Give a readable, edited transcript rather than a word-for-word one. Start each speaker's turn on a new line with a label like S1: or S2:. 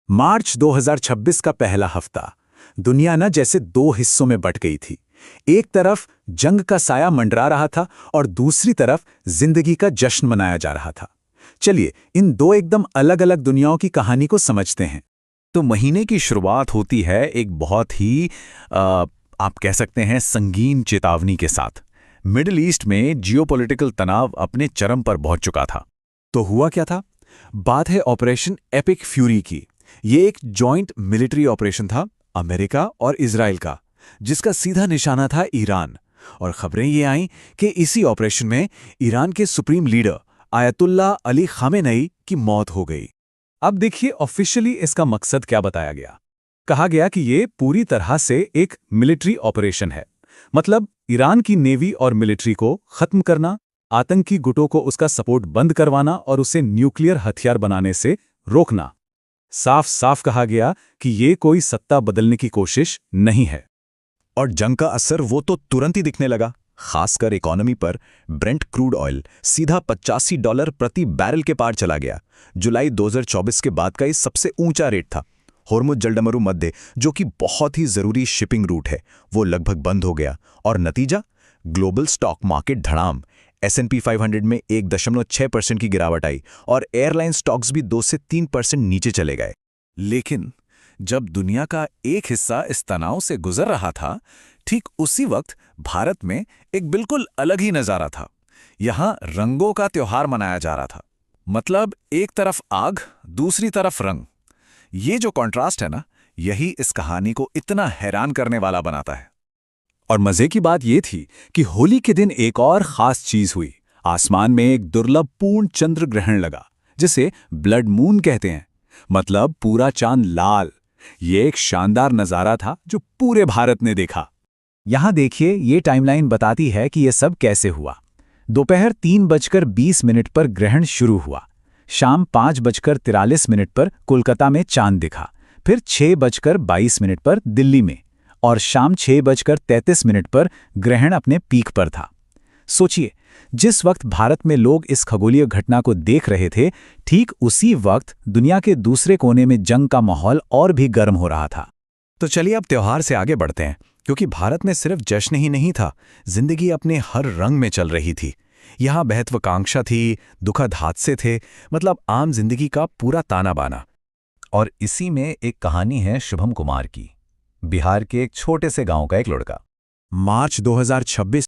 S1: मार्च 2026 का पहला हफ्ता दुनिया न जैसे दो हिस्सों में बट गई थी। एक तरफ जंग का साया मंडरा रहा था और दूसरी तरफ जिंदगी का जश्न मनाया जा रहा था। चलिए इन दो एकदम अलग अलग दुनियाओं की कहानी को समझते हैं।
S2: तो महीने की शुरुआत होती है एक बहुत ही आप कह सकते हैं संगीन चेतावनी के साथ। मिडिल ईस्ट में जियोपॉलिटिकल तनाव अपने चरम पर पहुंच चुका था।
S1: तो हुआ क्या था? बात है ऑपरेशन एपिक फ्यूरी की। ये एक जॉइंट मिलिट्री ऑपरेशन था अमेरिका और इजराइल का, जिसका सीधा निशाना था ईरान। और खबरें ये आईं कि इसी ऑपरेशन में ईरान के supreme leader ayatollah Ali Khamenei की मौत हो गई। अब देखिए ऑफिशियली इसका मकसद क्या बताया गया। कहा गया कि ये पूरी तरह से एक मिलिट्री ऑपरेशन है, मतलब ईरान की नेवी और मिलिट्री को खत्म करना, आतंकी गुटों को उसका सपोर्ट बंद करवाना और उसे न्यूक्लियर हथियार बनाने से रोकना। साफ साफ कहा गया कि ये कोई सत्ता बदलने की कोशिश नहीं है।
S3: और जंग का असर वो तो तुरंत ही दिखने लगा, खासकर इकोनॉमी पर। ब्रेंट क्रूड ऑयल सीधा $85 प्रति बैरल के पार चला गया। जुलाई 2024 के बाद का ये सबसे ऊंचा रेट था। होर्मुज जलडमरू मध्य, जो कि बहुत ही जरूरी शिपिंग रूट है, वो लगभग बंद हो गया। और नतीजा, ग्लोबल स्टॉक मार्केट धड़ाम। S&P 500 में 1.6% की गिरावट आई और एयरलाइन स्टॉक्स भी 2 से 3% नीचे चले गए।
S2: लेकिन जब दुनिया का एक हिस्सा इस तनाव से गुजर रहा था, ठीक उसी वक्त भारत में एक बिल्कुल अलग ही नजारा था। यहाँ रंगों का त्योहार मनाया जा रहा था। मतलब एक तरफ आग, दूसरी तरफ रंग। ये जो कॉन्ट्रास्ट है ना, यही इस कहानी को इतना हैरान करने वाला बनाता है।
S1: और मजे की बात यह थी कि होली के दिन एक और खास चीज हुई। आसमान में एक दुर्लभ पूर्ण चंद्र ग्रहण लगा, जिसे ब्लड मून कहते हैं, मतलब पूरा चांद लाल। ये एक शानदार नजारा था जो पूरे भारत ने देखा।
S4: यहाँ देखिए, ये टाइमलाइन बताती है कि यह सब कैसे हुआ। दोपहर 3:20 पर ग्रहण शुरू हुआ। शाम 5:43 पर कोलकाता में चांद दिखा। फिर 6:22 पर दिल्ली में, और शाम 6:33 पर ग्रहण अपने पीक पर था। सोचिए, जिस वक्त भारत में लोग इस खगोलीय घटना को देख रहे थे, ठीक उसी वक्त दुनिया के दूसरे कोने में जंग का माहौल और भी गर्म हो रहा था।
S3: तो चलिए अब त्योहार से आगे बढ़ते हैं, क्योंकि भारत में सिर्फ जश्न ही नहीं था, जिंदगी अपने हर रंग में चल रही थी। यहाँ महत्वाकांक्षा थी, दुखद हादसे थे, मतलब आम जिंदगी का पूरा ताना बाना। और इसी में एक कहानी है शुभम कुमार की, बिहार के एक छोटे से गांव का एक लड़का।
S1: मार्च 2026